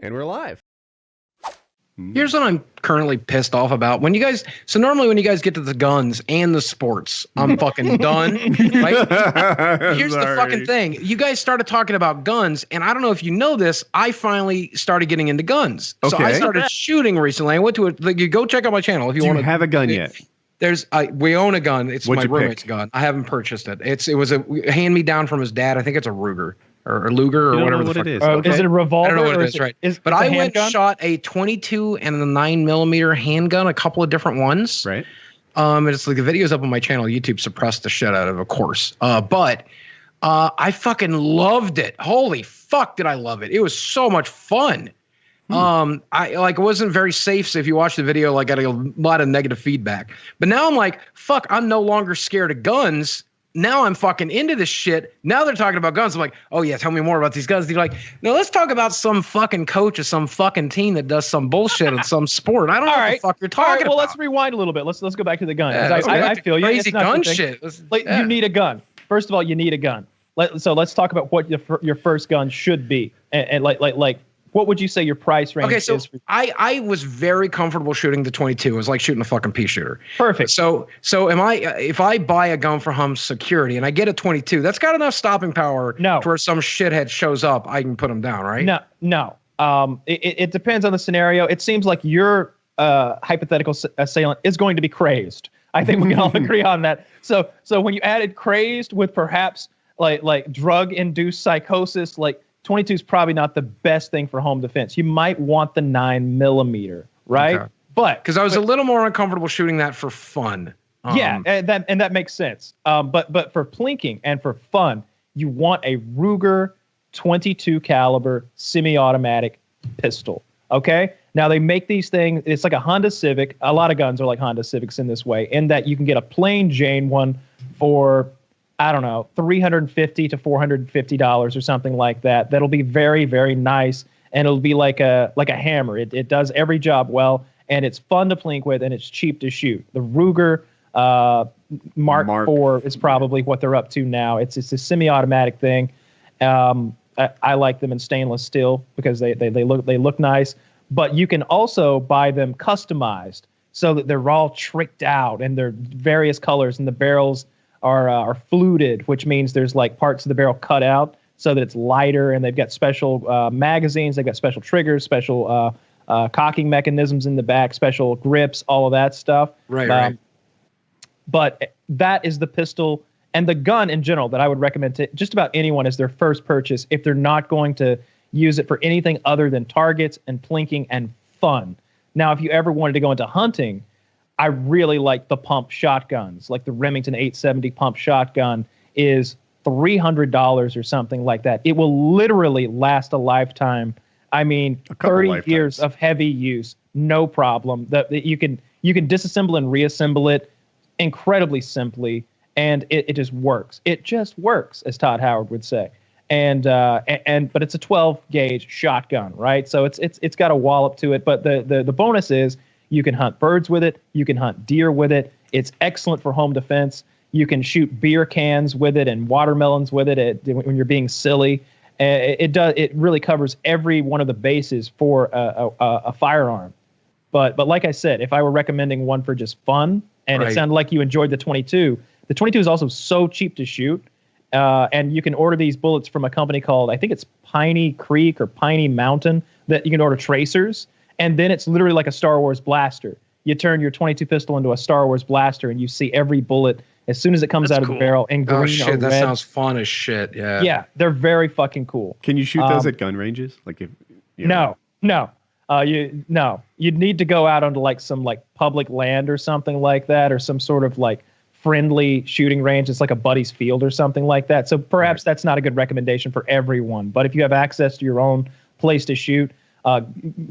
And we're live. Here's what I'm currently pissed off about. Normally when you guys get to the guns and the sports, I'm fucking done. Right? Here's the fucking thing. You guys started talking about guns, and I don't know if you know this, I finally started getting into guns. Okay. So I started shooting recently. I went to you go check out my channel if you want to. Do you have a gun yet? We own a gun. It's my roommate's gun. I haven't purchased it. It was a hand me down from his dad. I think it's a Ruger. Or Luger or whatever the fuck it is. Okay. Is it a revolver? I don't know what it is, right? But I went and shot a 22 and a 9mm handgun, a couple of different ones. Right. And it's like the video's up on my channel. YouTube suppressed the shit out of course. But I fucking loved it. Holy fuck, did I love it? It was so much fun. It wasn't very safe. So if you watch the video, I got a lot of negative feedback. But now I'm like, fuck, I'm no longer scared of guns. Now I'm fucking into this shit. Now they're talking about guns. I'm like, oh yeah, tell me more about these guns. They're like, no, let's talk about some fucking coach or some fucking team that does some bullshit in some sport. I don't know what the fuck you're talking about. Well, let's rewind a little bit. Let's go back to the gun. I feel you. Crazy gun shit. You need a gun. First of all, you need a gun. So let's talk about what your first gun should be, and what would you say your price range is? I was very comfortable shooting the 22. It was like shooting a fucking pea shooter. Perfect. So if I buy a gun for home security and I get a 22, that's got enough stopping power to where some shithead shows up, I can put him down, right? No. It depends on the scenario. It seems like your hypothetical assailant is going to be crazed. I think we can all agree on that. So when you added crazed with perhaps like drug-induced psychosis, 22 is probably not the best thing for home defense. You might want the 9mm, right? Okay. But because I was a little more uncomfortable shooting that for fun. And that makes sense. But for plinking and for fun, you want a Ruger 22 caliber semi-automatic pistol. Okay. Now they make these things. It's like a Honda Civic. A lot of guns are like Honda Civics in this way, in that you can get a plain Jane one for, I don't know, $350 to $450 or something like that. That'll be very, very nice, and it'll be like a hammer. It does every job well, and it's fun to plink with, and it's cheap to shoot. The Ruger Mark IV is probably what they're up to now. It's a semi-automatic thing. I like them in stainless steel because they look nice, but you can also buy them customized so that they're all tricked out and they're various colors, and the barrels are fluted, which means there's like parts of the barrel cut out so that it's lighter, and they've got special magazines, they've got special triggers, special cocking mechanisms in the back, special grips, all of that stuff. Right. But that is the pistol and the gun in general that I would recommend to just about anyone as their first purchase if they're not going to use it for anything other than targets and plinking and fun. Now, if you ever wanted to go into hunting, I really like the pump shotguns. Like the Remington 870 pump shotgun is $300 or something like that. It will literally last a lifetime. I mean, 30 years of heavy use, no problem. That you can disassemble and reassemble it incredibly simply, and it just works. It just works, as Todd Howard would say. But it's a 12 gauge shotgun, right? So it's got a wallop to it. But the bonus is, you can hunt birds with it. You can hunt deer with it. It's excellent for home defense. You can shoot beer cans with it and watermelons with it when you're being silly. It really covers every one of the bases for a firearm. But like I said, if I were recommending one for just fun, and it sounded like you enjoyed the 22 is also so cheap to shoot. And you can order these bullets from a company called, I think it's Piney Creek or Piney Mountain, that you can order tracers. And then it's literally like a Star Wars blaster. You turn your 22 pistol into a Star Wars blaster, and you see every bullet as soon as it comes out of the barrel in green or red. That sounds fun as shit. Yeah. Yeah, they're very fucking cool. Can you shoot those at gun ranges? No. You'd need to go out onto like some like public land or something like that, or some sort of like friendly shooting range. It's like a buddy's field or something like that. So perhaps that's not a good recommendation for everyone. But if you have access to your own place to shoot,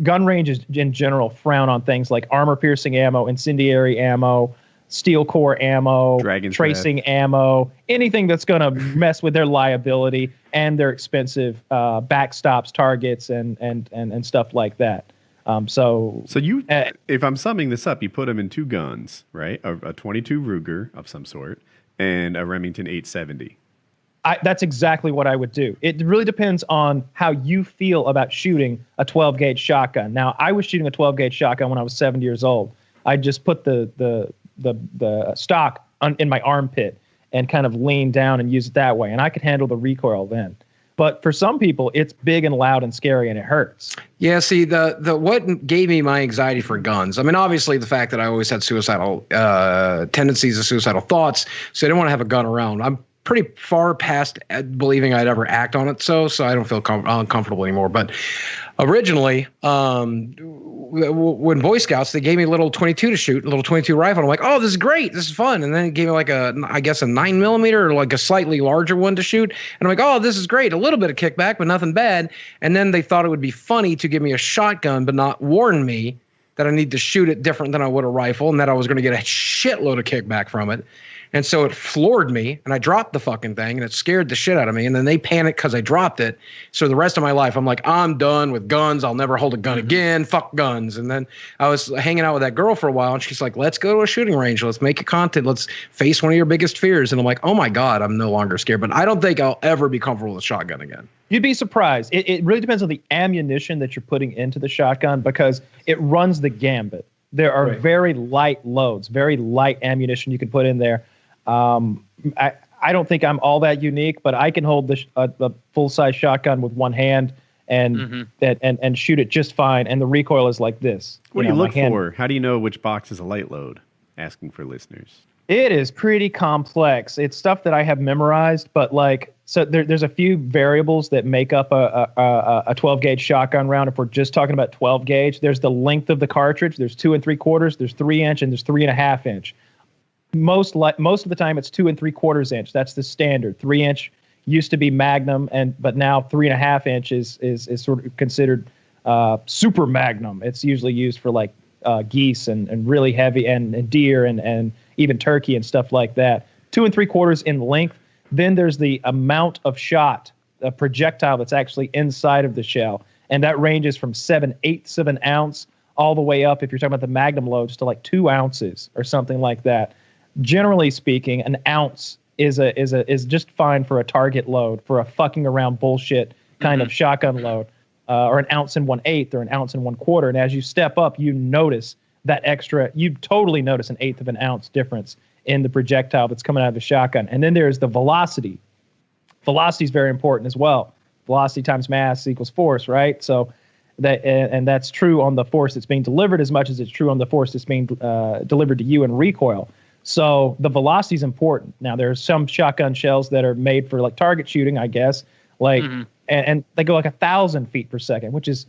gun ranges in general frown on things like armor-piercing ammo, incendiary ammo, steel core ammo, tracing ammo, anything that's going to mess with their liability and their expensive backstops, targets, and stuff like that. So you, if I'm summing this up, you put them in two guns, right? A 22 Ruger of some sort and a Remington 870. That's exactly what I would do. It really depends on how you feel about shooting a 12 gauge shotgun. Now, I was shooting a 12 gauge shotgun when I was 7 years old. I just put the stock in my armpit and kind of lean down and use it that way, and I could handle the recoil then. But for some people, it's big and loud and scary, and it hurts. Yeah, see, the what gave me my anxiety for guns, I mean, obviously the fact that I always had suicidal tendencies and suicidal thoughts, so I didn't want to have a gun around. I'm pretty far past believing I'd ever act on it, so I don't feel uncomfortable anymore. But originally, when Boy Scouts, they gave me a little 22 to shoot, a little 22 rifle. I'm like, oh, this is great, this is fun. And then it gave me like a 9mm or like a slightly larger one to shoot. And I'm like, oh, this is great, a little bit of kickback, but nothing bad. And then they thought it would be funny to give me a shotgun, but not warn me that I need to shoot it different than I would a rifle, and that I was going to get a shitload of kickback from it. And so it floored me, and I dropped the fucking thing, and it scared the shit out of me. And then they panicked because I dropped it. So the rest of my life, I'm like, I'm done with guns. I'll never hold a gun again. Fuck guns. And then I was hanging out with that girl for a while, and she's like, let's go to a shooting range. Let's make a content. Let's face one of your biggest fears. And I'm like, oh my God, I'm no longer scared. But I don't think I'll ever be comfortable with a shotgun again. You'd be surprised. It really depends on the ammunition that you're putting into the shotgun, because it runs the gambit. There are very light loads, very light ammunition you can put in there. I don't think I'm all that unique, but I can hold a full-size shotgun with one hand and shoot it just fine. And the recoil is like this. What do you look for? How do you know which box is a light load? Asking for listeners. It is pretty complex. It's stuff that I have memorized, but there's a few variables that make up a 12 gauge shotgun round. If we're just talking about 12 gauge, there's the length of the cartridge. There's 2 3/4, there's 3 inch, and there's 3 1/2 inch. Most of the time it's 2 3/4 inch. That's the standard. 3 inch used to be Magnum, but now 3 1/2 inch is sort of considered super Magnum. It's usually used for like geese and really heavy and deer and even turkey and stuff like that. 2 3/4 in length. Then there's the amount of shot, a projectile that's actually inside of the shell, and that ranges from 7/8 of an ounce all the way up, if you're talking about the Magnum loads, to like 2 ounces or something like that. Generally speaking, an ounce is just fine for a target load, for a fucking around bullshit kind of shotgun load, or an ounce and 1/8 or an ounce and 1/4. And as you step up, you notice that extra. You totally notice 1/8 of an ounce difference in the projectile that's coming out of the shotgun. And then there's the velocity. Velocity is very important as well. Velocity times mass equals force, right? So and that's true on the force that's being delivered as much as it's true on the force that's being delivered to you in recoil. So the velocity is important. Now, there's some shotgun shells that are made for like target shooting, I guess, and they go like 1,000 feet per second, which is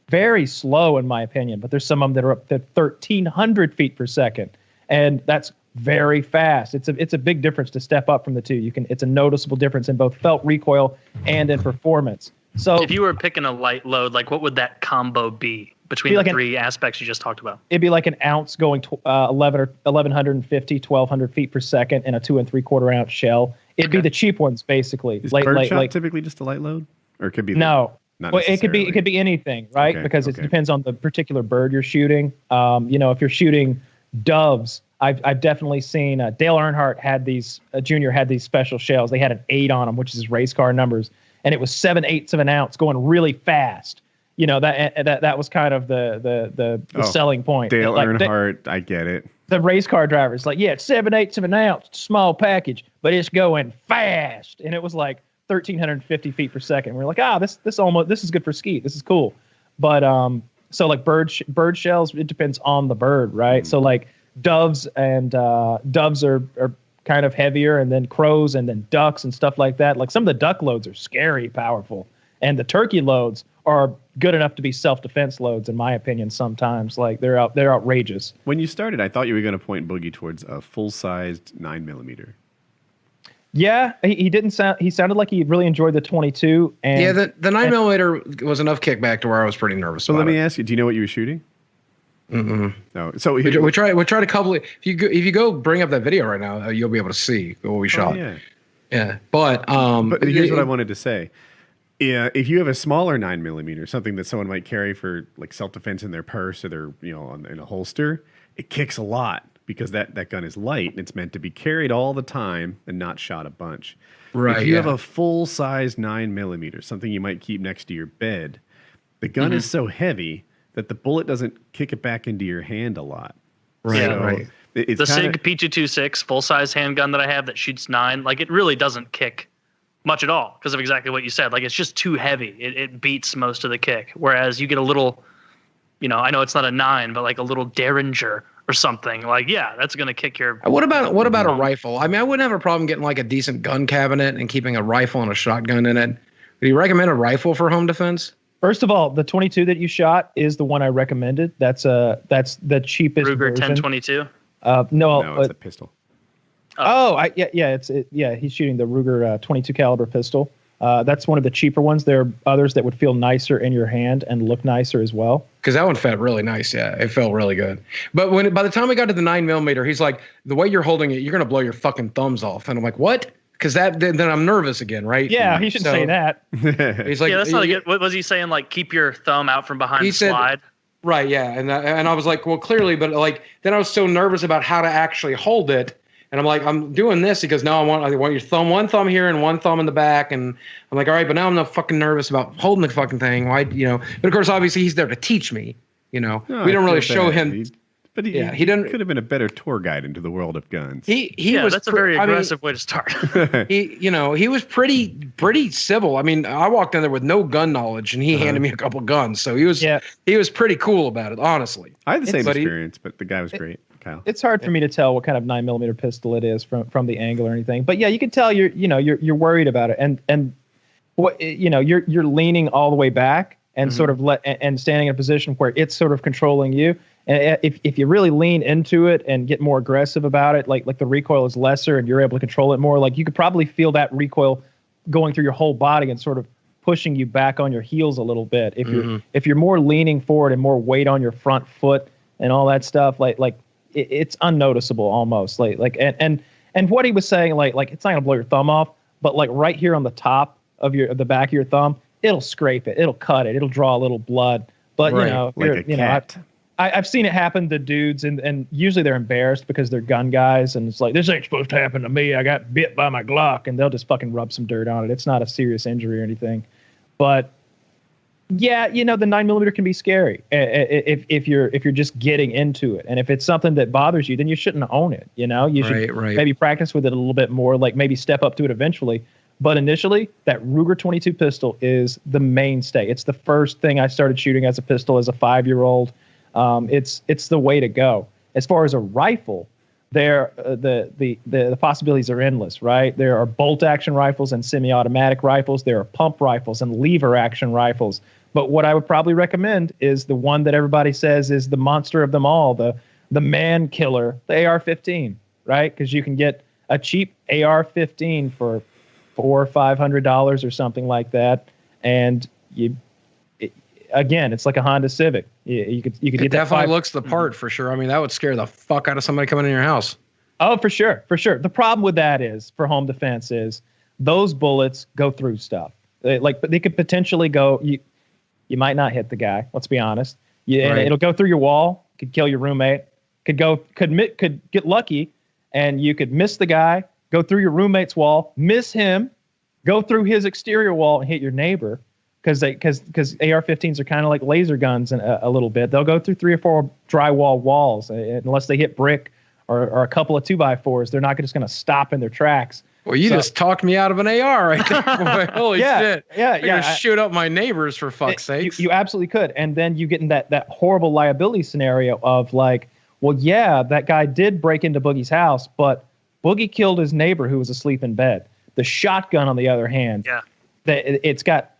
very slow in my opinion. But there's some of them that are up to 1,300 feet per second, and that's very fast. It's a big difference to step up from the two. It's a noticeable difference in both felt recoil and in performance. So if you were picking a light load, like what would that combo be between the three aspects you just talked about? It'd be like an ounce going 1,150, 1,200 feet per second in a 2 3/4 ounce shell. It'd be the cheap ones, basically. Is birdshot typically just a light load, or it could be it could be anything, right? Okay, because it depends on the particular bird you're shooting. If you're shooting doves, I've definitely seen Dale Earnhardt had these. Junior had these special shells. They had an 8 on them, which is his race car numbers, and it was 7/8 of an ounce, going really fast. That was kind of the selling point. Dale Earnhardt, I get it. The race car drivers it's 7/8 of an ounce, small package, but it's going fast, and it was like 1,350 feet per second. We're like, this is good for skeet. This is cool, but so like bird shells, it depends on the bird, right? So like doves are kind of heavier, and then crows, and then ducks and stuff like that. Like some of the duck loads are scary powerful, and the turkey loads are good enough to be self-defense loads, in my opinion. Sometimes, like they're outrageous. When you started, I thought you were going to point Boogie towards a full-sized 9mm. Yeah, he didn't sound. He sounded like he really enjoyed the 22. And yeah, the 9mm was enough kickback to where I was pretty nervous. So let me ask you: do you know what you were shooting? Mm-mm. No. So we try to couple it. If you go bring up that video right now, you'll be able to see what we shot. Yeah. But here's what I wanted to say. Yeah, if you have a smaller 9mm, something that someone might carry for like self-defense in their purse or their in a holster, it kicks a lot because that gun is light and it's meant to be carried all the time and not shot a bunch. Right. If you have a full-size 9mm, something you might keep next to your bed, the gun is so heavy that the bullet doesn't kick it back into your hand a lot. Right, So right. It's the SIG P226 full-size handgun that I have that shoots 9, like, it really doesn't kick much at all because of exactly what you said. Like, it's just too heavy. It beats most of the kick. Whereas you get a little, I know it's not a 9, but like a little Derringer or something. Like, yeah, that's going to kick your... What about a rifle? I mean, I wouldn't have a problem getting like a decent gun cabinet and keeping a rifle and a shotgun in it. Do you recommend a rifle for home defense? First of all, the 22 that you shot is the one I recommended. That's the cheapest Ruger version. 1022? No, it's a pistol. He's shooting the Ruger 22 caliber pistol. That's one of the cheaper ones. There are others that would feel nicer in your hand and look nicer as well. Because that one felt really nice. Yeah, it felt really good. But by the time we got to the 9mm, he's like, the way you're holding it, you're gonna blow your fucking thumbs off. And I'm like, what? Because then I'm nervous again, right? Yeah, he shouldn't say that. He's like, that's not good. What was he saying? Like, keep your thumb out from behind the slide? Right, yeah. And I was like, well, clearly, but like, then I was so nervous about how to actually hold it. And I'm like, I'm doing this because now I want your one thumb here and one thumb in the back. And I'm like, all right, but now I'm not fucking nervous about holding the fucking thing. Why, but of course, obviously he's there to teach me, we don't really show him. But he didn't. Could have been a better tour guide into the world of guns. That's a very aggressive way to start. He was pretty civil. I mean, I walked in there with no gun knowledge, and he handed me a couple guns. So he was pretty cool about it, honestly. I had the same experience, but the guy was great, Kyle. It's hard for me to tell what kind of 9mm pistol it is from the angle or anything. But yeah, you can tell you're worried about it, and what you're leaning all the way back and sort of and standing in a position where it's sort of controlling you. And if you really lean into it and get more aggressive about it, like the recoil is lesser and you're able to control it more, like you could probably feel that recoil going through your whole body and sort of pushing you back on your heels a little bit. If you're more leaning forward and more weight on your front foot and all that stuff, it's unnoticeable almost. And what he was saying, like it's not gonna blow your thumb off, but like right here on the top of the back of your thumb, it'll scrape it, it'll cut it, it'll draw a little blood. But like a cat. I've seen it happen to dudes, and usually they're embarrassed because they're gun guys, and it's like, this ain't supposed to happen to me. I got bit by my Glock, and they'll just fucking rub some dirt on it. It's not a serious injury or anything. But yeah, the 9mm can be scary if you're just getting into it. And if it's something that bothers you, then you shouldn't own it. You should maybe practice with it a little bit more, like maybe step up to it eventually. But initially, that Ruger 22 pistol is the mainstay. It's the first thing I started shooting as a pistol as a 5-year-old. It's the way to go. As far as a rifle, the possibilities are endless, right? There are bolt action rifles and semi-automatic rifles. There are pump rifles and lever action rifles. But what I would probably recommend is the one that everybody says is the monster of them all, the man killer, the AR-15, right? Because you can get a cheap AR-15 for $400 or $500 or something like that, and again, it's like a Honda Civic. You could get that. It definitely looks the part for sure. I mean, that would scare the fuck out of somebody coming in your house. Oh, for sure. The problem with that is, for home defense, is those bullets go through stuff. But they could potentially go. You might not hit the guy. Let's be honest. And it'll go through your wall. Could kill your roommate. Could get lucky, and you could miss the guy. Go through your roommate's wall, miss him, go through his exterior wall and hit your neighbor. Because AR-15s are kind of like laser guns a little bit. They'll go through 3 or 4 drywall walls unless they hit brick or a couple of 2x4s. They're not just going to stop in their tracks. Well, you just talked me out of an AR right there, boy. Holy shit. Yeah. You're going to shoot up my neighbors, for fuck's sakes. You absolutely could. And then you get in that horrible liability scenario of like, well, yeah, that guy did break into Boogie's house, but Boogie killed his neighbor who was asleep in bed. The shotgun, on the other hand, it's got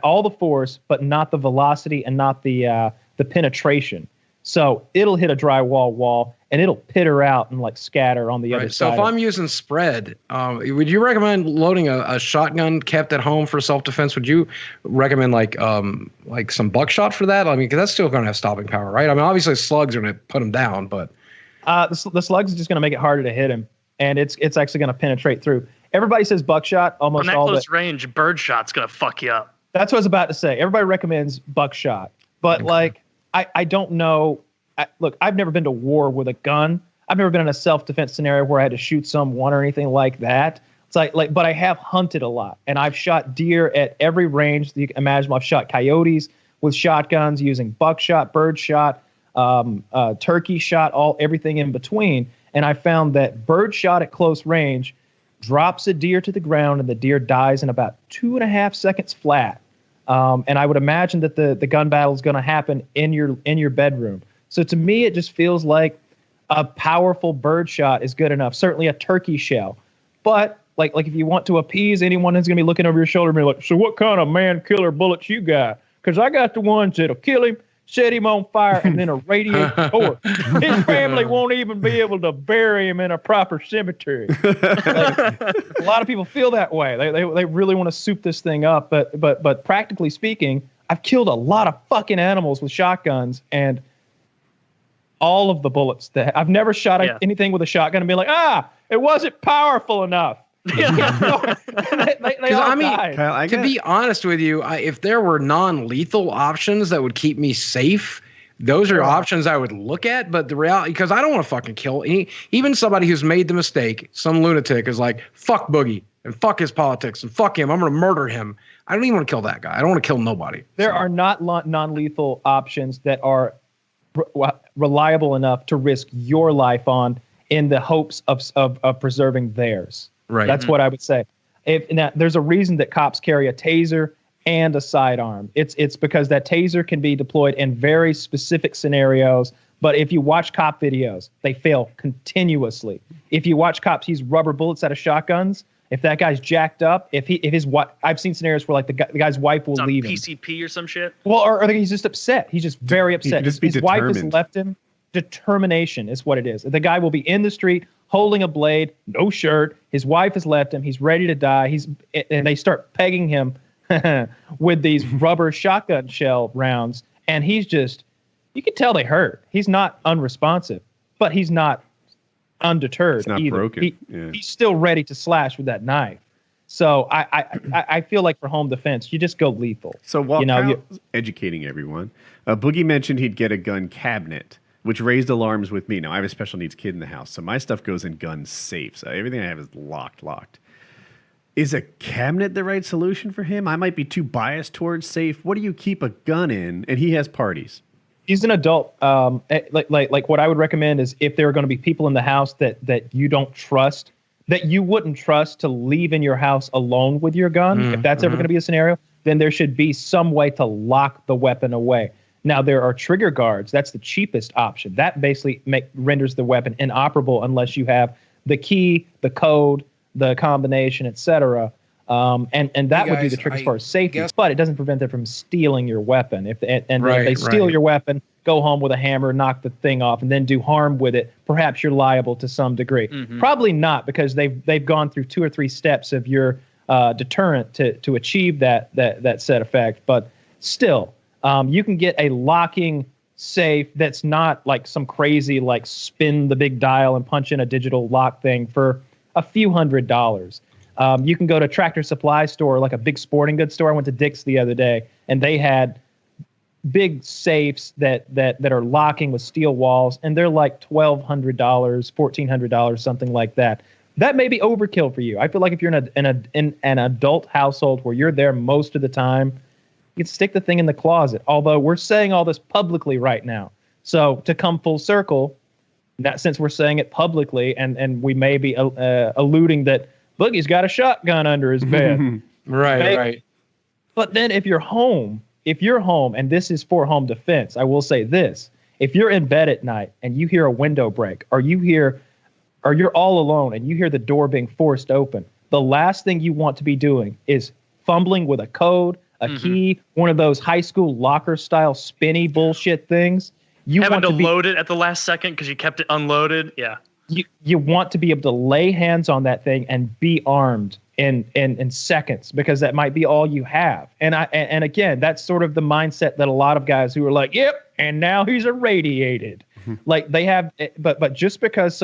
all the force, but not the velocity and not the penetration. So it'll hit a drywall wall and it'll pitter out and like scatter on the other side. So if I'm using spread, would you recommend loading a shotgun kept at home for self-defense? Would you recommend like some buckshot for that? I mean, because that's still going to have stopping power, right? I mean, obviously slugs are going to put him down, but the slugs is just going to make it harder to hit him, and it's actually going to penetrate through. Everybody says buckshot. Almost on that all close range, birdshot's going to fuck you up. That's what I was about to say. Everybody recommends buckshot, but like I don't know. look, I've never been to war with a gun. I've never been in a self-defense scenario where I had to shoot someone or anything like that. It's like, but I have hunted a lot, and I've shot deer at every range that you can imagine. I've shot coyotes with shotguns using buckshot, birdshot, turkey shot, everything in between. And I found that birdshot at close range drops a deer to the ground, and the deer dies in about 2.5 seconds flat. And I would imagine that the gun battle is going to happen in your bedroom. So to me, it just feels like a powerful birdshot is good enough. Certainly a turkey shell, but like if you want to appease anyone who's going to be looking over your shoulder and be like, so what kind of man killer bullets you got? Because I got the ones that'll kill him, set him on fire, and then irradiate the core. His family won't even be able to bury him in a proper cemetery. A lot of people feel that way. They really want to soup this thing up. But practically speaking, I've killed a lot of fucking animals with shotguns, and all of the bullets that I've never shot anything with a shotgun and be like, it wasn't powerful enough. They all died. Kyle, to be honest with you, if there were non-lethal options that would keep me safe, those are options I would look at. But the reality, because I don't want to fucking kill even somebody who's made the mistake. Some lunatic is like, fuck Boogie and fuck his politics and fuck him. I'm going to murder him. I don't even want to kill that guy. I don't want to kill nobody. There are not non-lethal options that are reliable enough to risk your life on in the hopes of preserving theirs. Right. That's what I would say. Now, there's a reason that cops carry a taser and a sidearm. It's because that taser can be deployed in very specific scenarios. But if you watch cop videos, they fail continuously. If you watch cops use rubber bullets out of shotguns, if that guy's jacked up, I've seen scenarios where like the guy's wife will leave him. PCP or some shit. Well, or he's just upset. He's just very upset. His wife has left him. Determination is what it is. The guy will be in the street holding a blade, no shirt. His wife has left him. He's ready to die. And they start pegging him with these rubber shotgun shell rounds, and he's just, you can tell they hurt. He's not unresponsive, but he's not undeterred. It's not either. broken. He's still ready to slash with that knife. So I feel like for home defense, you just go lethal. So while Kyle's educating everyone, Boogie mentioned he'd get a gun cabinet, which raised alarms with me. Now, I have a special needs kid in the house, so my stuff goes in gun safes. Everything I have is locked. Is a cabinet the right solution for him? I might be too biased towards safe. What do you keep a gun in? And he has parties. He's an adult. Like what I would recommend is if there are going to be people in the house that you don't trust, that you wouldn't trust to leave in your house alone with your gun, if that's ever going to be a scenario, then there should be some way to lock the weapon away. Now, there are trigger guards. That's the cheapest option. That basically renders the weapon inoperable unless you have the key, the code, the combination, etc. And that would do the trick as far as safety. But it doesn't prevent them from stealing your weapon. If they steal your weapon, go home with a hammer, knock the thing off, and then do harm with it, perhaps you're liable to some degree. Probably not, because they've gone through 2 or 3 steps of your deterrent to achieve that set effect. But still. You can get a locking safe that's not like some crazy like spin the big dial and punch in a digital lock thing for a few $100s. You can go to Tractor Supply store, like a big sporting goods store. I went to Dick's the other day, and they had big safes that are locking with steel walls, and they're like $1,200, $1,400, something like that. That may be overkill for you. I feel like if you're in an adult household where you're there most of the time, you can stick the thing in the closet. Although we're saying all this publicly right now. So to come full circle, since we're saying it publicly, and we may be alluding that Boogie's got a shotgun under his bed. Right. But then if you're home, and this is for home defense, I will say this. If you're in bed at night and you hear a window break, or you're all alone and you hear the door being forced open, the last thing you want to be doing is fumbling with a code, a key, one of those high school locker style spinny bullshit things. You having want to load it at the last second because you kept it unloaded. Yeah. You want to be able to lay hands on that thing and be armed in seconds, because that might be all you have. And again, that's sort of the mindset that a lot of guys who are like, yep, and now he's irradiated. Like they have, but just because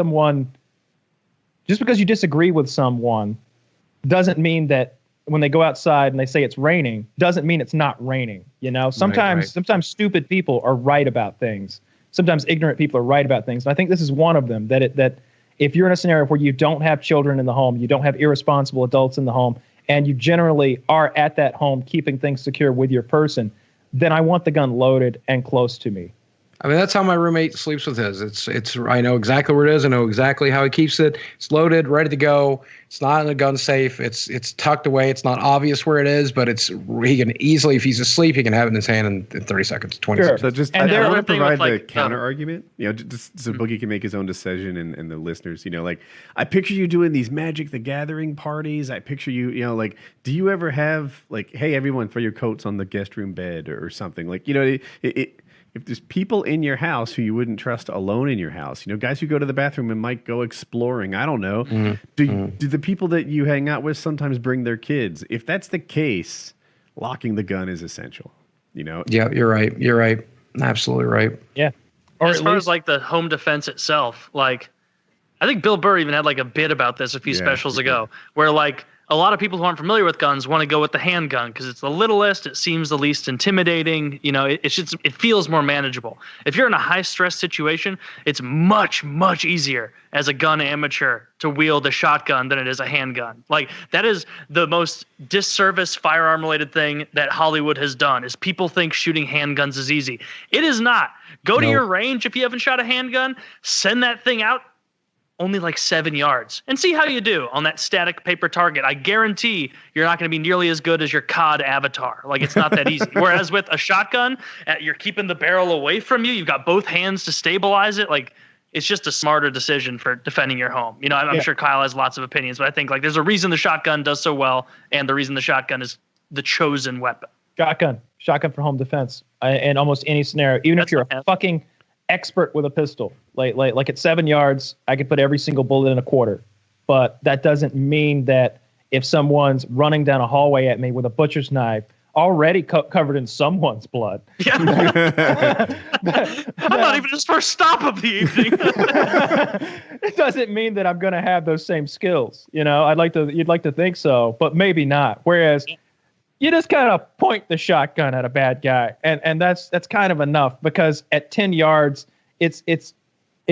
you disagree with someone doesn't mean that when they go outside and they say it's raining, doesn't mean it's not raining. You know, sometimes stupid people are right about things. sometimes ignorant people are right about things. And I think this is one of them, that if you're in a scenario where you don't have children in the home, you don't have irresponsible adults in the home, and you generally are at that home keeping things secure with your person, then I want the gun loaded and close to me. I mean, that's how my roommate sleeps with his. It's. I know exactly where it is. I know exactly how he keeps it. It's loaded, ready to go. It's not in a gun safe. It's tucked away. It's not obvious where it is, but he can easily, if he's asleep, he can have it in his hand in 30 seconds, 20 seconds. So just And I want to provide with, the like, counter argument, just so Boogie can make his own decision, and the listeners, like, I picture you doing these Magic the Gathering parties. I picture you, like, do you ever have like, hey, everyone, throw your coats on the guest room bed or something, like, if there's people in your house who you wouldn't trust alone in your house, guys who go to the bathroom and might go exploring, I don't know. Do the people that you hang out with sometimes bring their kids? If that's the case, locking the gun is essential. Yeah, you're right. You're right. Absolutely right. Yeah. Or as far as like the home defense itself, like I think Bill Burr even had like a bit about this a few specials ago, where like a lot of people who aren't familiar with guns want to go with the handgun because it's the littlest, it seems the least intimidating. It feels more manageable. If you're in a high stress situation, it's much, much easier as a gun amateur to wield a shotgun than it is a handgun. Like that is the most disservice firearm related thing that Hollywood has done is people think shooting handguns is easy. It is not. Go to your range if you haven't shot a handgun, send that thing out only like 7 yards and see how you do on that static paper target. I guarantee you're not going to be nearly as good as your COD avatar. Like it's not that easy. Whereas with a shotgun, you're keeping the barrel away from you. You've got both hands to stabilize it. Like it's just a smarter decision for defending your home. I'm sure Kyle has lots of opinions, but I think like there's a reason the shotgun does so well. And the reason the shotgun is the chosen weapon. Shotgun for home defense in almost any scenario, even if you're a fucking expert with a pistol, like at 7 yards, I could put every single bullet in a quarter. But that doesn't mean that if someone's running down a hallway at me with a butcher's knife, already covered in someone's blood. Yeah. I'm not even his first stop of the evening. It doesn't mean that I'm going to have those same skills. You'd like to think so, but maybe not. Whereas you just kind of point the shotgun at a bad guy, and that's kind of enough, because at 10 yards, it's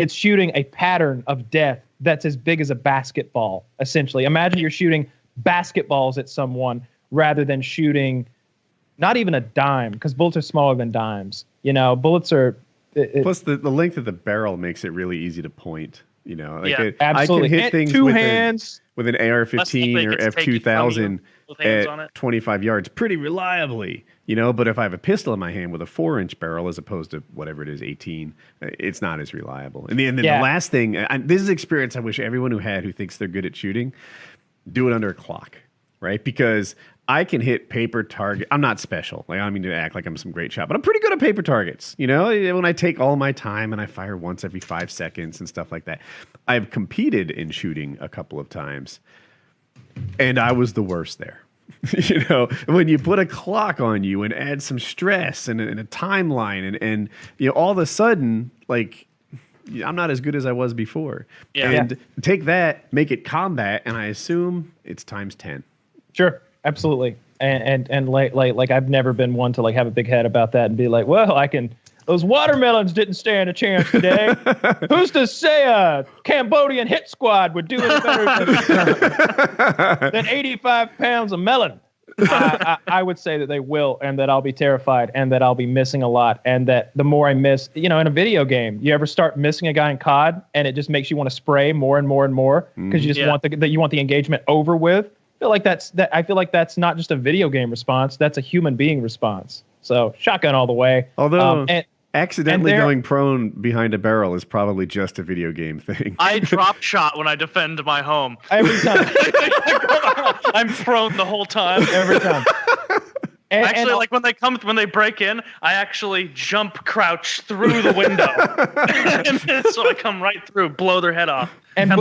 shooting a pattern of death that's as big as a basketball, essentially. Imagine you're shooting basketballs at someone rather than shooting not even a dime, because bullets are smaller than dimes. Bullets are... Plus, the length of the barrel makes it really easy to point. Absolutely. I can hit things two hands with an AR-15 or F2000 at 25 yards pretty reliably, but if I have a pistol in my hand with a 4-inch barrel as opposed to whatever it is, 18, it's not as reliable. And then the last thing, this is experience I wish everyone who thinks they're good at shooting, do it under a clock, right? Because I can hit paper target. I'm not special. Like, I don't mean to act like I'm some great shot, but I'm pretty good at paper targets. When I take all my time and I fire once every 5 seconds and stuff like that. I've competed in shooting a couple of times, and I was the worst there. When you put a clock on you and add some stress and a timeline and all of a sudden, like, I'm not as good as I was before. Yeah. And take that, make it combat, and I assume it's times 10. Sure. Absolutely. And like I've never been one to like have a big head about that and be like, well, those watermelons didn't stand a chance today. Who's to say a Cambodian hit squad would do any better than 85 pounds of melon? I would say that they will, and that I'll be terrified, and that I'll be missing a lot, and that the more I miss, in a video game, you ever start missing a guy in COD, and it just makes you want to spray more and more and more because you just want the engagement over with. I feel like that's not just a video game response; that's a human being response. So shotgun all the way. Although accidentally going prone behind a barrel is probably just a video game thing. I drop shot when I defend my home every time. I'm prone the whole time. Every time. Like when they break in, I actually jump crouch through the window, so I come right through, blow their head off. And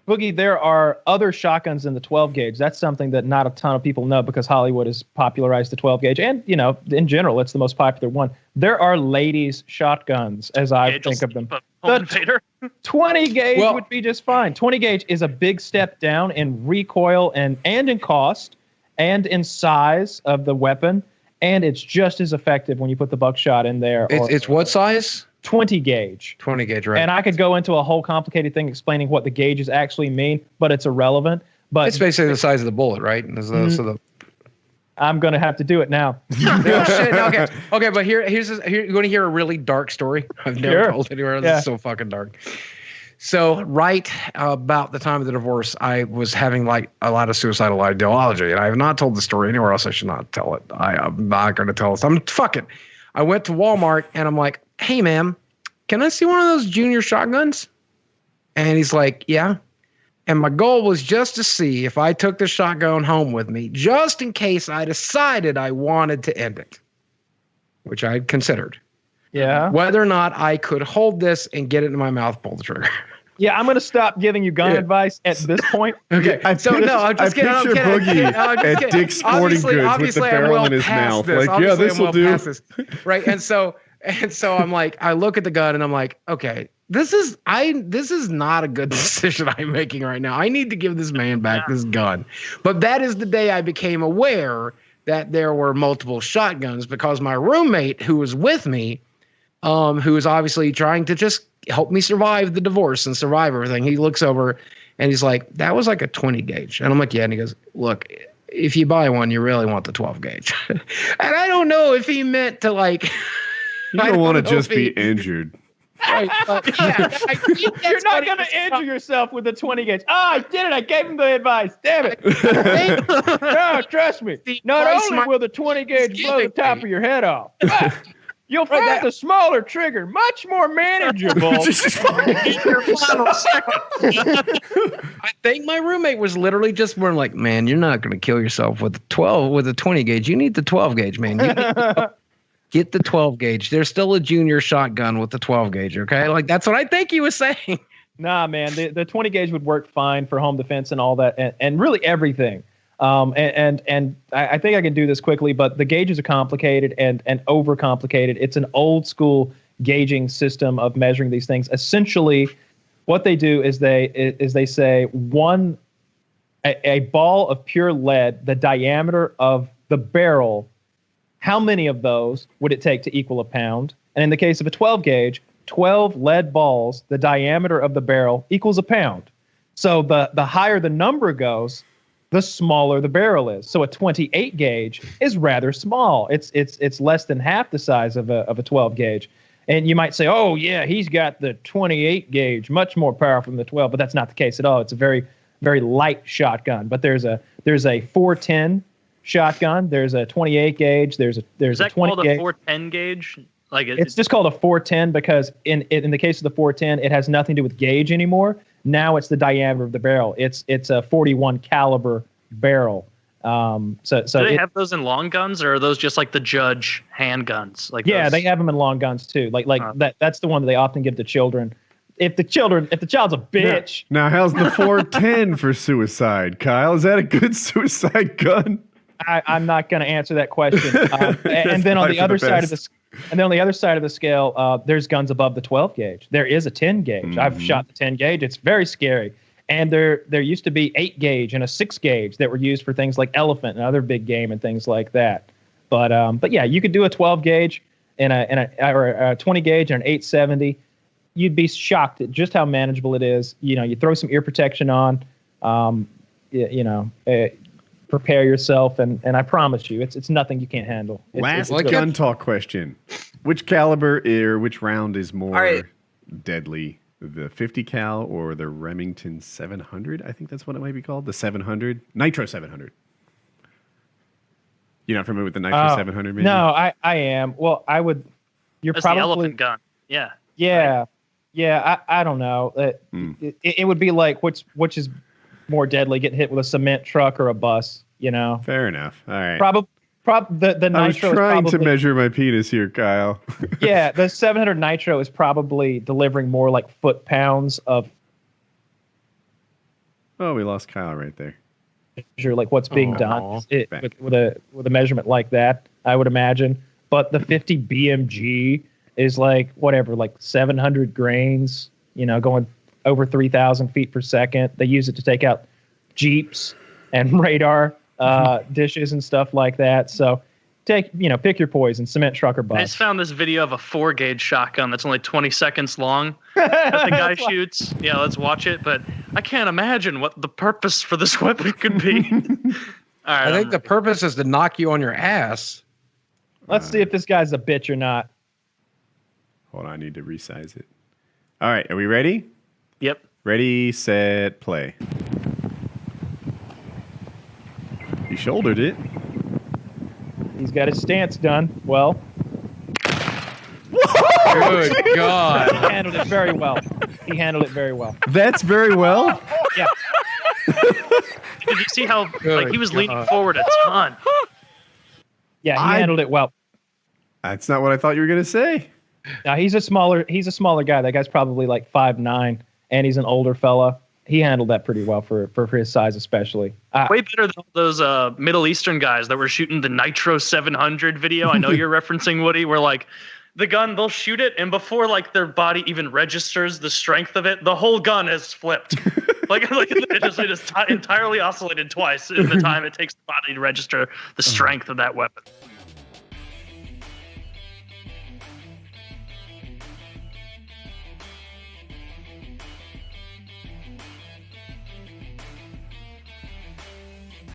Boogie, there are other shotguns in the 12 gauge. That's something that not a ton of people know because Hollywood has popularized the 12 gauge. And, in general, it's the most popular one. There are ladies' shotguns, as I think of them. The 20 gauge would be just fine. 20 gauge is a big step down in recoil and in cost and in size of the weapon. And it's just as effective when you put the buckshot in there. It's what size? 20 gauge. 20 gauge, right? And I could go into a whole complicated thing explaining what the gauges actually mean, but it's irrelevant. But it's basically the size of the bullet, right? And so I'm going to have to do it now. Oh, shit. Okay, but here you want to hear a really dark story I've never told anywhere. Yeah. It's so fucking dark. So right about the time of the divorce, I was having like a lot of suicidal ideology, and I have not told the story anywhere else. I should not tell it. I'm not going to tell it. Fuck it. I went to Walmart and I'm like, hey, ma'am, can I see one of those junior shotguns? And he's like, yeah. And my goal was just to see if I took the shotgun home with me, just in case I decided I wanted to end it, which I had considered. Yeah. Whether or not I could hold this and get it in my mouth, pull the trigger. Yeah, I'm going to stop giving you gun advice at this point. Okay. I'm just kidding. I picture Boogie at Dick's Sporting Goods with the barrel in his mouth. Like, yeah, this will do. Right. And so I'm like, I look at the gun and I'm like, okay, this is not a good decision I'm making right now. I need to give this man back this gun. But that is the day I became aware that there were multiple shotguns, because my roommate who was with me, who was obviously trying to just help me survive the divorce and survive everything, he looks over and he's like, that was like a 20 gauge. And I'm like, yeah. And he goes, look, if you buy one, you really want the 12 gauge. And I don't know if he meant to like, you don't want to just be injured. Right, you're not going to injure yourself with a 20 gauge. Oh, I did it. I gave him the advice. Damn it. No, trust me. Not only will the 20 gauge blow the top of your head off, but you'll find the smaller trigger much more manageable. I think my roommate was literally just more like, man, you're not going to kill yourself with a 20 gauge. You need the 12 gauge, man. Get the 12 gauge. There's still a junior shotgun with the 12 gauge. Okay. Like, that's what I think he was saying. Nah, man, the 20 gauge would work fine for home defense and all that. And really everything. And I think I can do this quickly, but the gauges are complicated and overcomplicated. It's an old school gauging system of measuring these things. Essentially what they do is they say a ball of pure lead, the diameter of the barrel, how many of those would it take to equal a pound? And in the case of a 12 gauge, 12 lead balls, the diameter of the barrel equals a pound. So the higher the number goes, the smaller the barrel is. So a 28 gauge is rather small. It's less than half the size of a 12 gauge. And you might say, oh yeah, he's got the 28 gauge, much more powerful than the 12, but that's not the case at all. It's a very, very light shotgun. But there's a 410 shotgun. There's a 28 gauge. There's a 20 gauge. Is that called a 410 gauge? Like it's just called a 410 because in the case of the 410, it has nothing to do with gauge anymore. Now it's the diameter of the barrel. It's a 41 caliber barrel. So do they have those in long guns, or are those just like the Judge handguns? Like yeah, they have them in long guns too. That's the one that they often give to children. If the child's a bitch. Now how's the 410 for suicide, Kyle? Is that a good suicide gun? I'm not going to answer that question. And then on the other side of the scale, there's guns above the 12 gauge. There is a 10 gauge. Mm-hmm. I've shot the 10 gauge. It's very scary. And there used to be 8 gauge and a 6 gauge that were used for things like elephant and other big game and things like that. But yeah, you could do a 12 gauge or a 20 gauge and an 870. You'd be shocked at just how manageable it is. You throw some ear protection on. Prepare yourself, and I promise you, it's nothing you can't handle. Last gun talk question: which caliber or which round is more deadly, the 50 cal or the Remington 700? I think that's what it might be called, the 700 Nitro 700. You're not familiar with the Nitro 700? Maybe? No, I am. Well, I would. That's probably the elephant gun. Yeah. Yeah, right. Yeah. I don't know. It would be like which is more deadly, getting hit with a cement truck or a bus, Fair enough. All right. The Nitro. I was trying to measure my penis here, Kyle. Yeah, the 700 Nitro is probably delivering more like foot-pounds of. Oh, we lost Kyle right there. Like what's being done with a measurement like that, I would imagine. But the 50 BMG is like 700 grains, going over 3,000 feet per second. They use it to take out Jeeps and radar dishes and stuff like that. So pick your poison. Cement truck or I bust. just found this video of a 4-gauge shotgun that's only 20 seconds long that the guy shoots. Yeah, let's watch it. But I can't imagine what the purpose for this weapon could be. All right, I think the purpose is to knock you on your ass. Let's see if this guy's a bitch or not. Hold on, I need to resize it. All right, are we ready? Yep. Ready, set, play. He shouldered it. He's got his stance done. Well, Good God. he handled it very well. He handled it very well. That's very well. Yeah. Did you see how he was leaning God. forward a ton? Yeah, he handled it well. That's not what I thought you were going to say. Now he's a smaller guy. That guy's probably like 5'9", and he's an older fella. He handled that pretty well for his size, especially. Way better than those Middle Eastern guys that were shooting the Nitro 700 video. I know you're referencing, Woody, where like the gun, they'll shoot it, and before like their body even registers the strength of it, the whole gun has flipped. like it just entirely oscillated twice in the time it takes the body to register the strength of that weapon.